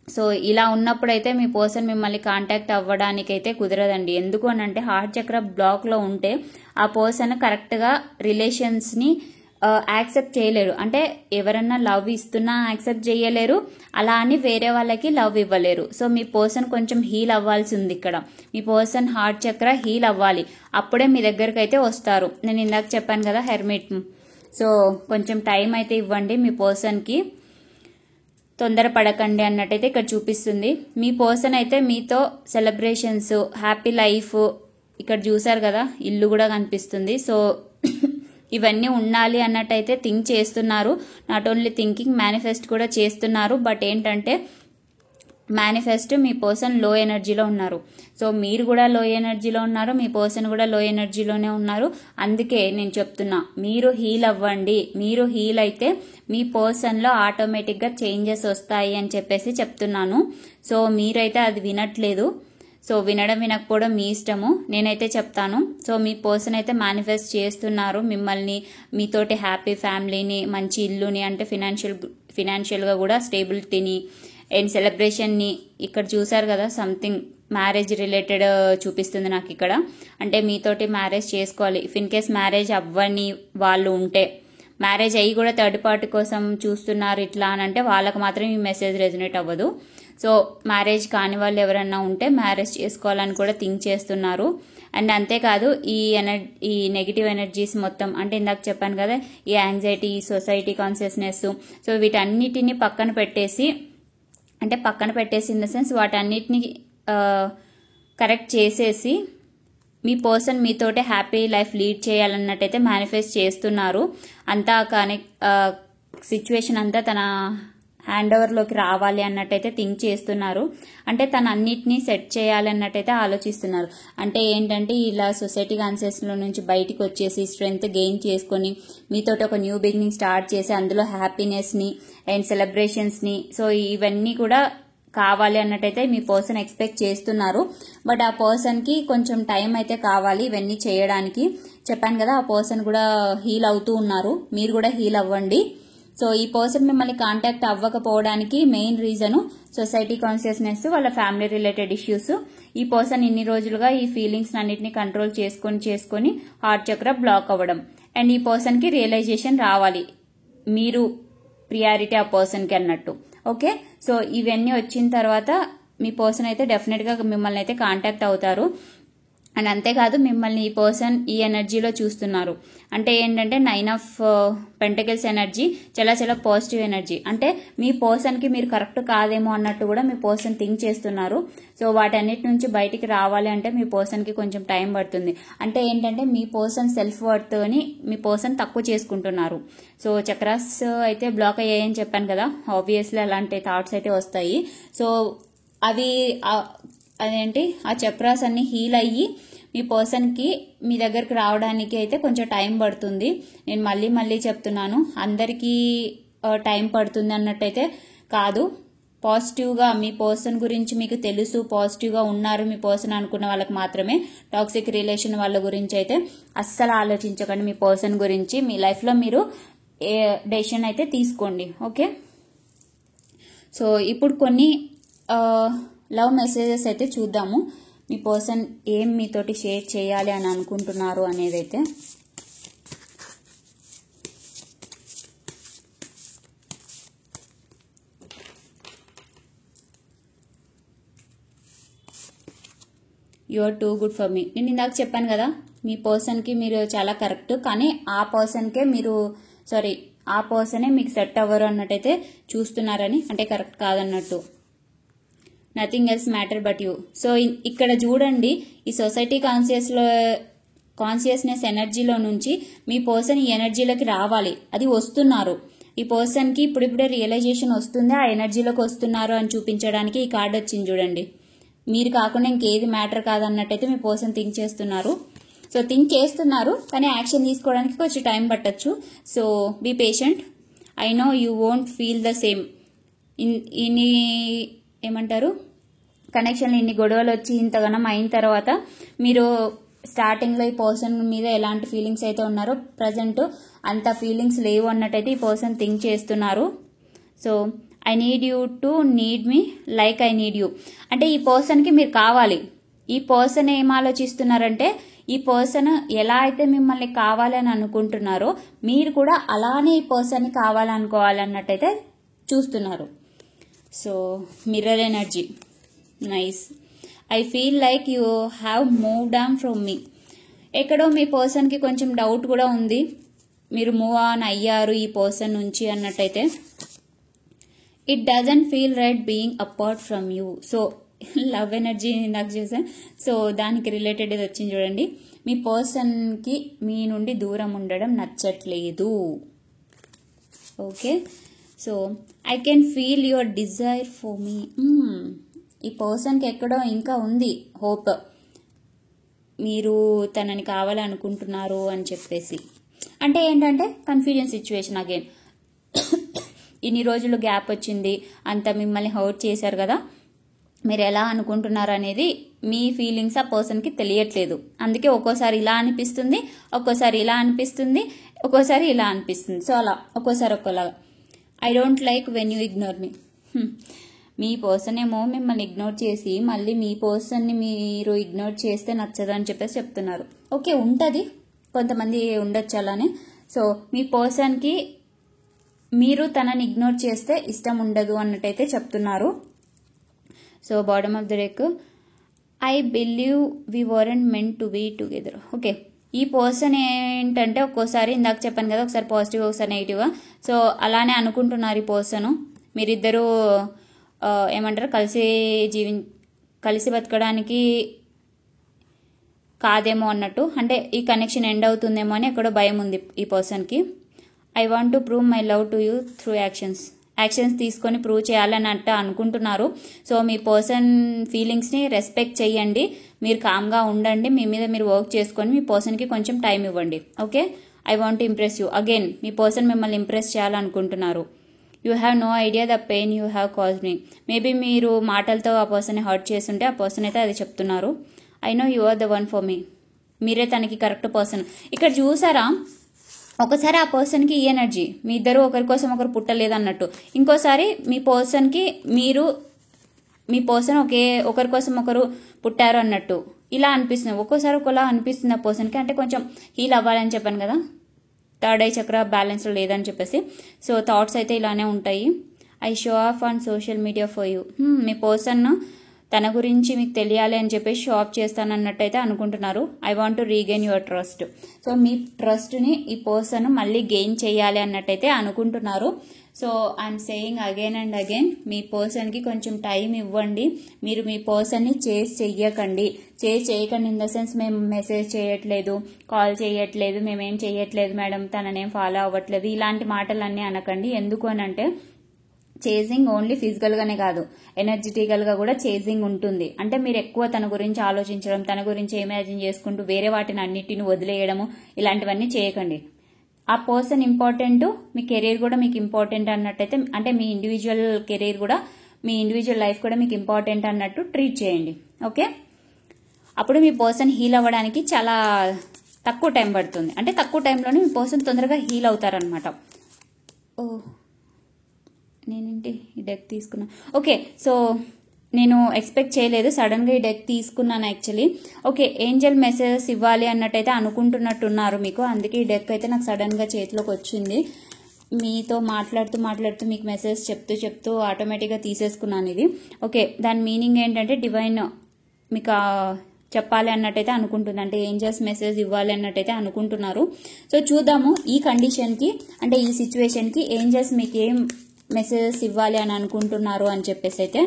సో ఇలా ఉన్నప్పుడైతే మీ పర్సన్ మిమ్మల్ని కాంటాక్ట్ అవ్వడానికైతే కుదరదండి. ఎందుకు అని అంటే హార్ట్ చక్ర బ్లాక్లో ఉంటే ఆ పర్సన్ కరెక్ట్గా రిలేషన్స్ని యాక్సెప్ట్ చేయలేరు. అంటే ఎవరన్నా లవ్ ఇస్తున్నా యాక్సెప్ట్ చేయలేరు, అలా అని వేరే వాళ్ళకి లవ్ ఇవ్వలేరు. సో మీ పర్సన్ కొంచెం హీల్ అవ్వాల్సి ఉంది ఇక్కడ. మీ పర్సన్ హార్ట్ చక్ర హీల్ అవ్వాలి, అప్పుడే మీ దగ్గరికి అయితే వస్తారు. నేను ఇందాక చెప్పాను కదా హెర్మిట్. సో కొంచెం టైం అయితే ఇవ్వండి మీ పర్సన్కి, తొందరపడకండి అన్నట్టయితే ఇక్కడ చూపిస్తుంది. మీ పర్సన్ అయితే మీతో సెలబ్రేషన్స్, హ్యాపీ లైఫ్, ఇక్కడ చూసారు కదా ఇల్లు కూడా కనిపిస్తుంది. సో ఇవన్నీ ఉండాలి అన్నట్టయితే థింక్ చేస్తున్నారు. నాట్ ఓన్లీ థింకింగ్, మేనిఫెస్ట్ కూడా చేస్తున్నారు. బట్ ఏంటంటే మేనిఫెస్ట్ మీ పర్సన్ లో ఎనర్జీలో ఉన్నారు. సో మీరు కూడా లో ఎనర్జీలో ఉన్నారు, మీ పర్సన్ కూడా లో ఎనర్జీలోనే ఉన్నారు. అందుకే నేను చెప్తున్నా, మీరు హీల్ అవ్వండి. మీరు హీల్ అయితే మీ పర్సన్లో ఆటోమేటిక్గా చేంజెస్ వస్తాయి అని చెప్పేసి చెప్తున్నాను. సో మీరైతే అది వినట్లేదు. సో వినడం వినకపోవడం మీ ఇష్టము, నేనైతే చెప్తాను. సో మీ పర్సన్ అయితే మేనిఫెస్ట్ చేస్తున్నారు మిమ్మల్ని, మీతోటి హ్యాపీ ఫ్యామిలీని, మంచి ఇల్లుని, అంటే ఫినాన్షియల్గా కూడా స్టేబిలిటీని అండ్ సెలబ్రేషన్ని. ఇక్కడ చూసారు కదా సంథింగ్ మ్యారేజ్ రిలేటెడ్ చూపిస్తుంది నాకు ఇక్కడ. అంటే మీతోటి మ్యారేజ్ చేసుకోవాలి. ఇఫ్ ఇన్ కేస్ మ్యారేజ్ అవ్వని వాళ్ళు ఉంటే, మ్యారేజ్ అయ్యి కూడా థర్డ్ పార్టీ కోసం చూస్తున్నారు ఇట్లా అని అంటే వాళ్ళకి మాత్రం ఈ మెసేజ్ రెజనేట్ అవ్వదు. సో మ్యారేజ్ కాని వాళ్ళు ఎవరన్నా ఉంటే మ్యారేజ్ చేసుకోవాలని కూడా థింక్ చేస్తున్నారు. అండ్ అంతేకాదు ఈ నెగిటివ్ ఎనర్జీస్ మొత్తం, అంటే ఇందాక చెప్పాను కదా, ఈ యాంగ్జైటీ, సొసైటీ కాన్షియస్నెస్, సో వీటన్నిటిని పక్కన పెట్టేసి ఇన్ ద సెన్స్ వాటన్నిటిని కరెక్ట్ చేసేసి మీ పర్సన్ మీతోటే హ్యాపీ లైఫ్ లీడ్ చేయాలన్నట్టయితే మేనిఫెస్ట్ చేస్తున్నారు. అంతా కానీ సిచ్యువేషన్ అంతా తన హ్యాండ్ ఓవర్లోకి రావాలి అన్నట్టయితే థింక్ చేస్తున్నారు. అంటే తను అన్నిటినీ సెట్ చేయాలి అన్నట్టయితే ఆలోచిస్తున్నారు. అంటే ఏంటంటే ఇలా సొసైటీ కాన్సెప్ట్స్లో నుంచి బయటికి వచ్చేసి స్ట్రెంగ్త్ గెయిన్ చేసుకొని మీతోటి ఒక న్యూ బిగినింగ్ స్టార్ట్ చేసి అందులో హ్యాపీనెస్ని అండ్ సెలబ్రేషన్స్ని, సో ఇవన్నీ కూడా కావాలి అన్నట్టయితే మీ పర్సన్ ఎక్స్పెక్ట్ చేస్తున్నారు. బట్ ఆ పర్సన్కి కొంచెం టైం అయితే కావాలి ఇవన్నీ చేయడానికి. చెప్పాను కదా, ఆ పర్సన్ కూడా హీల్ అవుతూ ఉన్నారు, మీరు కూడా హీల్ అవ్వండి. సో ఈ పర్సన్ మిమ్మల్ని కాంటాక్ట్ అవ్వకపోవడానికి మెయిన్ రీజను సొసైటీ కాన్షియస్నెస్, వాళ్ళ ఫ్యామిలీ రిలేటెడ్ ఇష్యూస్. ఈ పర్సన్ ఇన్ని రోజులుగా ఈ ఫీలింగ్స్ అన్నిటిని కంట్రోల్ చేసుకొని హార్ట్ చక్ర బ్లాక్ అవ్వడం. అండ్ ఈ పర్సన్ కి రియలైజేషన్ రావాలి మీరు ప్రియారిటీ ఆ పర్సన్ కి అన్నట్టు. ఓకే, సో ఇవన్నీ వచ్చిన తర్వాత మీ పర్సన్ అయితే డెఫినెట్ గా మిమ్మల్ని అయితే కాంటాక్ట్ అవుతారు. అండ్ అంతేకాదు మిమ్మల్ని ఈ పర్సన్ ఈ ఎనర్జీలో చూస్తున్నారు. అంటే ఏంటంటే 9 ఆఫ్ పెంటకిల్స్ ఎనర్జీ చాలా చాలా పాజిటివ్ ఎనర్జీ. అంటే మీ పర్సన్కి మీరు కరెక్ట్ కాదేమో అన్నట్టు కూడా మీ పర్సన్ థింక్ చేస్తున్నారు. సో వాటన్నిటి నుంచి బయటికి రావాలి అంటే మీ పర్సన్కి కొంచెం టైం పడుతుంది. అంటే ఏంటంటే మీ పర్సన్ సెల్ఫ్ వర్త్ని మీ పర్సన్ తక్కువ చేసుకుంటున్నారు. సో చక్రాస్ అయితే బ్లాక్ అయ్యాయని చెప్పాను కదా, ఆబ్వియస్లీ అలాంటి థాట్స్ అయితే వస్తాయి. సో అవి అదేంటి ఆ చక్రాస్ అన్ని హీల్ అయ్యి మీ పర్సన్కి మీ దగ్గరికి రావడానికి అయితే కొంచెం టైం పడుతుంది. నేను మళ్ళీ చెప్తున్నాను, అందరికీ టైం పడుతుంది అన్నట్టయితే కాదు. పాజిటివ్గా మీ పర్సన్ గురించి మీకు తెలుసు, పాజిటివ్గా ఉన్నారు మీ పర్సన్ అనుకున్న వాళ్ళకి మాత్రమే. టాక్సిక్ రిలేషన్ వాళ్ళ గురించి అయితే అస్సలు ఆలోచించకండి. మీ పర్సన్ గురించి మీ లైఫ్లో మీరు డెసిషన్ అయితే తీసుకోండి. ఓకే, సో ఇప్పుడు కొన్ని లవ్ మెసేజెస్ అయితే చూద్దాము. మీ పర్సన్ ఏం మీతోటి షేర్ చేయాలి అని అనుకుంటున్నారు అనేది అయితే. You are too good for me. నేను ఇందాక చెప్పాను కదా, మీ పర్సన్కి మీరు చాలా కరెక్ట్, కానీ ఆ పర్సనే మీకు సెట్ అవ్వరు అన్నట్టయితే చూస్తున్నారని, అంటే కరెక్ట్ కాదన్నట్టు. Nothing else matter but you. So ఇక్కడ చూడండి, ఈ సొసైటీ కాన్షియస్నెస్ ఎనర్జీలో నుంచి మీ పర్సన్ ఈ ఎనర్జీలోకి రావాలి, అది వస్తున్నారు. ఈ పర్సన్కి ఇప్పుడిప్పుడే రియలైజేషన్ వస్తుంది, ఆ ఎనర్జీలోకి వస్తున్నారు అని చూపించడానికి ఈ కార్డ్ వచ్చింది చూడండి. మీరు కాకుండా ఇంకేది మ్యాటర్ కాదన్నట్టయితే మీ పర్సన్ థింక్ చేస్తున్నారు. సో థింక్ చేస్తున్నారు కానీ యాక్షన్ తీసుకోవడానికి కొంచెం టైం పట్టచ్చు. So be patient. I know you won't feel the same. ఇన్ని ఏమంటారు, కనెక్షన్లు ఇన్ని గొడవలు వచ్చి ఇంతగానం అయిన తర్వాత మీరు స్టార్టింగ్లో ఈ పర్సన్ మీద ఎలాంటి ఫీలింగ్స్ అయితే ఉన్నారో ప్రజెంట్ అంత ఫీలింగ్స్ లేవు అన్నట్టయితే ఈ పర్సన్ థింక్ చేస్తున్నారు. So I need you to need me like I need you. అంటే ఈ పర్సన్కి మీరు కావాలి. ఈ పర్సన్ ఏం ఆలోచిస్తున్నారంటే, ఈ పర్సన్ ఎలా అయితే మిమ్మల్ని కావాలని అనుకుంటున్నారో మీరు కూడా అలానే ఈ పర్సన్ని కావాలనుకోవాలన్నట్టయితే చూస్తున్నారు. So mirror energy, nice. I feel like you have moved on from మీ. ఎక్కడో మీ పర్సన్కి కొంచెం డౌట్ కూడా ఉంది, మీరు మూవ్ ఆన్ అయ్యారు ఈ పర్సన్ నుంచి అన్నట్టయితే. It doesn't feel right being apart from you. So love energy నాకు చూసాను. సో దానికి రిలేటెడ్ ఇది వచ్చింది చూడండి. మీ పర్సన్కి మీ నుండి దూరం ఉండడం నచ్చట్లేదు. Okay, so I can feel your desire for me. ఈ పర్సన్కి ఎక్కడో ఇంకా ఉంది హోప్, మీరు తనని కావాలనుకుంటున్నారు అని చెప్పేసి. అంటే ఏంటంటే కన్ఫ్యూజన్ సిచ్యువేషన్ అగైన్. ఇన్ని రోజులు గ్యాప్ వచ్చింది, అంత మిమ్మల్ని హర్ట్ చేశారు కదా, మీరు ఎలా అనుకుంటున్నారు అనేది మీ ఫీలింగ్స్ ఆ పర్సన్కి తెలియట్లేదు. అందుకే ఒక్కోసారి ఇలా అనిపిస్తుంది, ఒక్కోసారి ఇలా అనిపిస్తుంది, ఒక్కోసారి ఇలా అనిపిస్తుంది. సో అలా ఒక్కోసారి ఒక్కోలాగా. I don't like when you ignore me. మీ పర్సన్ ఏమో మిమ్మల్ని ఇగ్నోర్ చేసి మళ్ళీ మీ పర్సన్ని మీరు ఇగ్నోర్ చేస్తే నచ్చదు అని చెప్పేసి చెప్తున్నారు. ఓకే, ఉంటుంది, కొంతమంది ఉండొచ్చు అలానే. సో మీ పర్సన్కి మీరు తనని ఇగ్నోర్ చేస్తే ఇష్టం ఉండదు అన్నట్టయితే చెప్తున్నారు. So bottom of the deck, I believe we weren't meant to be together. Okay, ఈ పర్సన్ ఏంటంటే ఒక్కోసారి ఇందాక చెప్పాను కదా, ఒకసారి పాజిటివ్ ఒకసారి నెగిటివ్గా, సో అలానే అనుకుంటున్నారు ఈ పర్సన్. మీరిద్దరూ ఏమంటారు, కలిసి బతకడానికి కాదేమో అన్నట్టు, అంటే ఈ కనెక్షన్ ఎండ్ అవుతుందేమో అని ఎక్కడో భయం ఉంది ఈ పర్సన్కి. I want to prove my love to you through actions తీసుకొని ప్రూవ్ చేయాలన్నట్టు అనుకుంటున్నారు. సో మీ పర్సన్ ఫీలింగ్స్ని రెస్పెక్ట్ చేయండి, మీరు కామ్గా ఉండండి, మీ మీద మీరు వర్క్ చేసుకొని మీ పర్సన్కి కొంచెం టైం ఇవ్వండి. Okay, I want to impress you. Again మీ పర్సన్ మిమ్మల్ని ఇంప్రెస్ చేయాలనుకుంటున్నారు. You have no idea the pain you have cause me. Maybe మీరు మాటలతో ఆ పర్సన్ని హర్ట్ చేస్తుంటే ఆ పర్సన్ అయితే అది చెప్తున్నారు. I know you are the one for me. మీరే తనకి కరెక్ట్ పర్సన్. ఇక్కడ చూసారా, ఒకసారి ఆ పర్సన్కి ఈ ఎనర్జీ, మీ ఇద్దరు ఒకరి కోసం ఒకరు పుట్టలేదన్నట్టు, ఇంకోసారి మీ పర్సన్ ఒకరి కోసం ఒకరు పుట్టారు అన్నట్టు ఇలా అనిపిస్తుంది. ఒక్కోసారి ఒకలా అనిపిస్తుంది ఆ పర్సన్కి, అంటే కొంచెం హీల్ అవ్వాలని చెప్పాను కదా, థర్డ్ ఐ చక్ర బ్యాలెన్స్లో లేదని చెప్పేసి. సో థాట్స్ అయితే ఇలానే ఉంటాయి. I show off on social media for you. Me person తన గురించి మీకు తెలియాలి అని చెప్పేసి షో ఆఫ్ చేస్తానన్నట్టయితే అనుకుంటున్నారు. I want to regain your trust. So మీ ట్రస్ట్ని ఈ పర్సన్ మళ్ళీ గెయిన్ చేయాలి అన్నట్టయితే అనుకుంటున్నారు. So I'm saying again and again, మీ పర్సన్కి కొంచెం టైం ఇవ్వండి. మీరు మీ పర్సన్ని చేజ్ చేయకండి ఇన్ ద సెన్స్ మేము మెసేజ్ చేయట్లేదు, కాల్ చేయట్లేదు, మేమేం చేయట్లేదు మేడం, తననేం ఫాలో అవ్వట్లేదు, ఇలాంటి మాటలన్నీ అనకండి. ఎందుకు అనంటే చేజింగ్ ఓన్లీ ఫిజికల్గానే కాదు, ఎనర్జెటికల్గా కూడా చేజింగ్ ఉంటుంది. అంటే మీరు ఎక్కువ తన గురించి ఆలోచించడం, తన గురించి ఇమాజిన్ చేసుకుంటూ వేరే వాటిని అన్నిటిని వదిలేయడము, ఇలాంటివన్నీ చేయకండి. ఆ పర్సన్ ఇంపార్టెంట్, మీ కెరీర్ కూడా మీకు ఇంపార్టెంట్ అన్నట్టయితే, అంటే మీ ఇండివిజువల్ కెరీర్ కూడా, మీ ఇండివిజువల్ లైఫ్ కూడా మీకు ఇంపార్టెంట్ అన్నట్టు ట్రీట్ చేయండి. ఓకే, అప్పుడు మీ పర్సన్ హీల్ అవ్వడానికి చాలా తక్కువ టైం పడుతుంది. అంటే తక్కువ టైంలోనే మీ పర్సన్ తొందరగా హీల్ అవుతారనమాట. నేనేంటి ఈ డెక్ తీసుకున్నా. ఓకే, సో నేను ఎక్స్పెక్ట్ చేయలేదు, సడన్గా ఈ డెక్ తీసుకున్నాను యాక్చువల్లీ. ఓకే, ఏంజల్ మెసేజెస్ ఇవ్వాలి అన్నట్టయితే అనుకుంటున్నట్టున్నారు మీకు, అందుకే ఈ డెక్ అయితే నాకు సడన్గా చేతిలోకి వచ్చింది. మీతో మాట్లాడుతూ మీకు మెసేజ్ చెప్తూ ఆటోమేటిక్గా తీసేసుకున్నాను ఇది. ఓకే, దాని మీనింగ్ ఏంటంటే డివైన్ మీకు చెప్పాలి అన్నట్టయితే అనుకుంటుంది, అంటే ఏంజల్స్ మెసేజ్ ఇవ్వాలి అన్నట్టయితే అనుకుంటున్నారు. సో చూద్దాము ఈ కండిషన్కి, అంటే ఈ సిచ్యువేషన్కి ఏంజల్స్ మీకు ఏం మెసేజెస్ ఇవ్వాలి అని అనుకుంటున్నారు అని చెప్పేసి అయితే.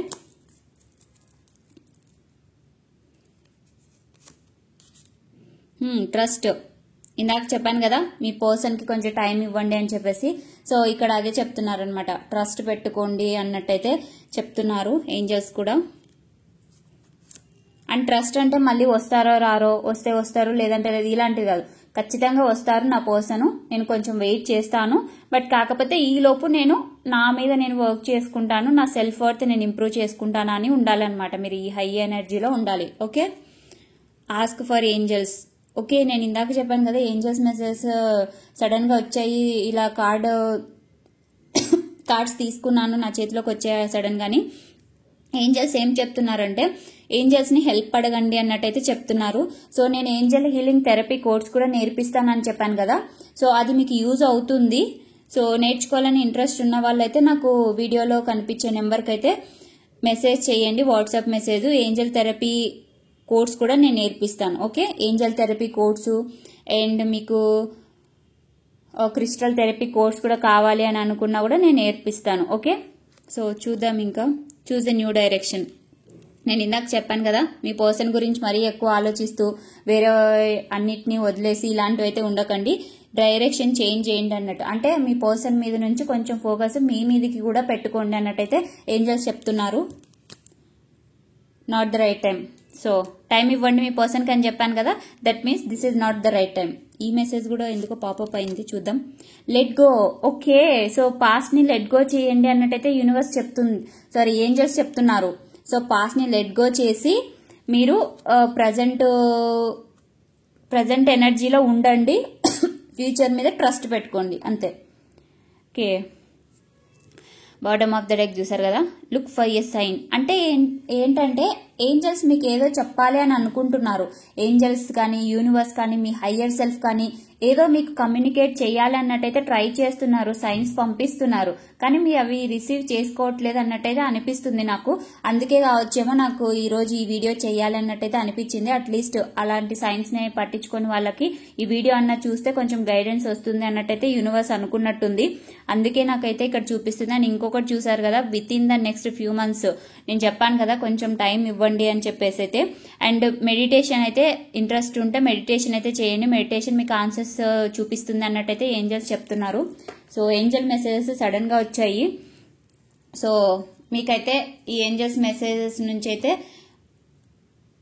ట్రస్ట్, ఇందాక చెప్పాను కదా మీ పర్సన్కి కొంచెం టైం ఇవ్వండి అని చెప్పేసి. సో ఇక్కడ అదే చెప్తున్నారు అనమాట, ట్రస్ట్ పెట్టుకోండి అన్నట్టయితే చెప్తున్నారు ఏంజల్స్ కూడా. అండ్ ట్రస్ట్ అంటే మళ్ళీ వస్తారో రారో, వస్తే వస్తారు లేదంటే లేదు ఇలాంటిది కాదు, ఖచ్చితంగా వస్తారు నా పర్సన్, నేను కొంచెం వెయిట్ చేస్తాను, బట్ కాకపోతే ఈలోపు నేను నా మీద నేను వర్క్ చేసుకుంటాను, నా సెల్ఫ్ వర్త్ నేను ఇంప్రూవ్ చేసుకుంటాను అని ఉండాలన్నమాట. మీరు ఈ హై ఎనర్జీలో ఉండాలి. Okay, ask for angels. Okay, నేను ఇందాక చెప్పాను కదా ఏంజల్స్ మెసేజ్ సడన్గా వచ్చాయి, ఇలా కార్డ్స్ తీసుకున్నాను, నా చేతిలోకి వచ్చాయి సడన్గాని. ఏంజల్స్ ఏం చెప్తున్నారంటే ఏంజల్స్ని హెల్ప్ అడగండి అన్నట్టయితే చెప్తున్నారు. సో నేను ఏంజల్ హీలింగ్ థెరపీ కోర్స్ కూడా నేర్పిస్తానని చెప్పాను కదా, సో అది మీకు యూజ్ అవుతుంది. సో నేర్చుకోవాలని ఇంట్రెస్ట్ ఉన్న వాళ్ళైతే నాకు వీడియోలో కనిపించే నెంబర్కి అయితే మెసేజ్ చేయండి, WhatsApp message. Angel therapy course కూడా నేను నేర్పిస్తాను. Okay, Angel therapy course and మీకు క్రిస్టల్ థెరపీ కోర్స్ కూడా కావాలి అని అనుకున్నా కూడా నేను నేర్పిస్తాను. ఓకే, సో చూద్దాం, ఇంకా చూజ్ ఎ న్యూ డైరెక్షన్. నేను ఇందాక చెప్పాను కదా మీ పర్సన్ గురించి మరీ ఎక్కువ ఆలోచిస్తూ వేరే అన్నిటినీ వదిలేసి ఇలాంటివి అయితే ఉండకండి, డైరెక్షన్ చేంజ్ చేయండి అన్నట్టు. అంటే మీ పర్సన్ మీద నుంచి కొంచెం ఫోకస్ మీ మీదకి కూడా పెట్టుకోండి అన్నట్టయితే ఏంజల్స్ చెప్తున్నారు. Not the right time. So time ఇవ్వండి మీ పర్సన్కి అని చెప్పాను కదా, that means this is not the right time. ఈ మెసేజ్ కూడా ఎందుకో పాపప్ అయింది, చూద్దాం. Let go. Okay, so past ని లెట్ గో చేయండి అన్నట్టయితే యూనివర్స్ చెప్తుంది, సారీ ఏంజల్స్ చెప్తున్నారు. సో పాస్ట్ ని లెట్ గో చేసి మీరు ప్రజెంట్ ఎనర్జీలో ఉండండి, ఫ్యూచర్ మీద ట్రస్ట్ పెట్టుకోండి అంతే. Okay, bottom of the deck చూసారు కదా, లుక్ ఫర్ ఎ సైన్. అంటే ఏంటంటే ఏంజల్స్ మీకు ఏదో చెప్పాలి అని అనుకుంటున్నారు. ఏంజల్స్ కానీ యూనివర్స్ కానీ మీ హయ్యర్ సెల్ఫ్ కానీ ఏదో మీకు కమ్యూనికేట్ చేయాలి అన్నట్టయితే ట్రై చేస్తున్నారు, సైన్స్ పంపిస్తున్నారు, కానీ మీ అవి రిసీవ్ చేసుకోవట్లేదు అన్నట్టయితే అనిపిస్తుంది నాకు. అందుకే కావచ్చేమో నాకు ఈ రోజు ఈ వీడియో చేయాలి అన్నట్టయితే అనిపించింది. అట్లీస్ట్ అలాంటి సైన్స్ ని పట్టించుకొని వాళ్ళకి ఈ వీడియో అన్న చూస్తే కొంచెం గైడెన్స్ వస్తుంది అన్నట్టయితే యూనివర్స్ అనుకున్నట్టుంది. అందుకే నాకైతే ఇక్కడ చూపిస్తుంది. అండ్ ఇంకొకటి చూసారు కదా, with in the next few months నేను చెప్పాను కదా కొంచెం టైం ఇవ్వండి అని చెప్పేసి అయితే. అండ్ మెడిటేషన్ అయితే ఇంట్రెస్ట్ ఉంటే మెడిటేషన్ అయితే చేయండి. మెడిటేషన్ మీకు ఆన్సర్స్ చూపిస్తుంది అన్నట్టయితే ఏంజల్స్ చెప్తున్నారు. సో ఏంజల్ మెసేజెస్ సడన్ గా వచ్చాయి. సో మీకైతే ఈ ఏంజల్స్ మెసేజెస్ నుంచి అయితే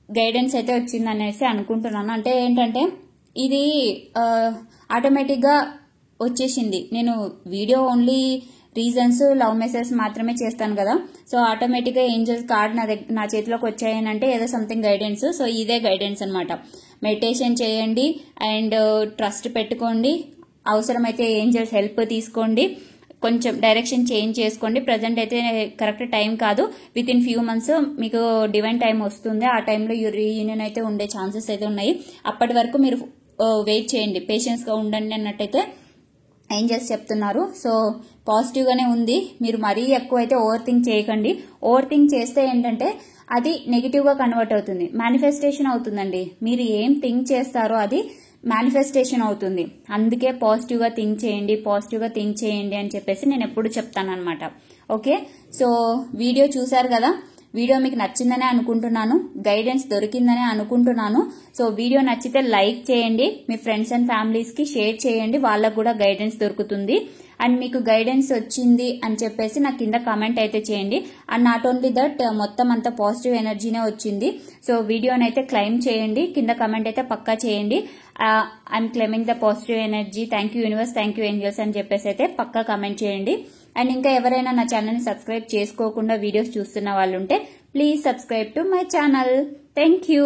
గైడెన్స్ అయితే వచ్చింది అనేసి అనుకుంటున్నాను. అంటే ఏంటంటే ఇది ఆటోమేటిక్ గా వచ్చేసింది. నేను video only reasons love message మాత్రమే చేస్తాను కదా. సో ఆటోమేటిక్ గా ఏంజల్స్ కార్డ్ నా చేతిలోకి వచ్చాయని అంటే ఏదో సంథింగ్ గైడెన్స్. సో ఇదే గైడెన్స్ అనమాట. మెడిటేషన్ చేయండి అండ్ ట్రస్ట్ పెట్టుకోండి. అవసరమైతే ఏంజల్స్ హెల్ప్ తీసుకోండి. కొంచెం డైరెక్షన్ చేంజ్ చేసుకోండి. ప్రజెంట్ అయితే కరెక్ట్ టైం కాదు. విత్ ఇన్ ఫ్యూ మంత్స్ మీకు డివైన్ టైం వస్తుంది. ఆ టైంలో రీయూనియన్ అయితే ఉండే ఛాన్సెస్ అయితే ఉన్నాయి. అప్పటి వరకు మీరు వెయిట్ చేయండి, పేషెన్స్ గా ఉండండి అన్నట్టయితే ఏంజల్స్ చెప్తున్నారు. సో పాజిటివ్ గానే ఉంది. మీరు మరీ ఎక్కువ అయితే ఓవర్ థింక్ చేయకండి. ఓవర్ థింక్ చేస్తే ఏంటంటే అది నెగిటివ్ గా కన్వర్ట్ అవుతుంది, మేనిఫెస్టేషన్ అవుతుందండి. మీరు ఏం థింక్ చేస్తారో అది మేనిఫెస్టేషన్ అవుతుంది. అందుకే పాజిటివ్ గా థింక్ చేయండి అని చెప్పేసి నేను ఎప్పుడు చెప్తాను అనమాట. ఓకే, సో వీడియో చూసారు కదా. వీడియో మీకు నచ్చిందనే అనుకుంటున్నాను, గైడెన్స్ దొరికిందనే అనుకుంటున్నాను. సో వీడియో నచ్చితే లైక్ చేయండి, మీ ఫ్రెండ్స్ అండ్ ఫ్యామిలీస్ కి షేర్ చేయండి, వాళ్ళకు కూడా గైడెన్స్ దొరుకుతుంది. అండ్ మీకు గైడెన్స్ వచ్చింది అని చెప్పేసి నాకు కింద కామెంట్ అయితే చేయండి. అండ్ నాట్ ఓన్లీ దట్, మొత్తం అంతా పాజిటివ్ ఎనర్జీనే వచ్చింది. సో వీడియోనైతే క్లైమ్ చేయండి, కింద కామెంట్ అయితే పక్కా చేయండి. I'm claiming the positive energy, thank you universe, thank you angels అని చెప్పేసి అయితే పక్కా కామెంట్ చేయండి. అండ్ ఇంకా ఎవరైనా నా ఛానల్ ని సబ్స్క్రైబ్ చేసుకోకుండా వీడియోస్ చూస్తున్న వాళ్ళు ఉంటే please subscribe to my channel. Thank you.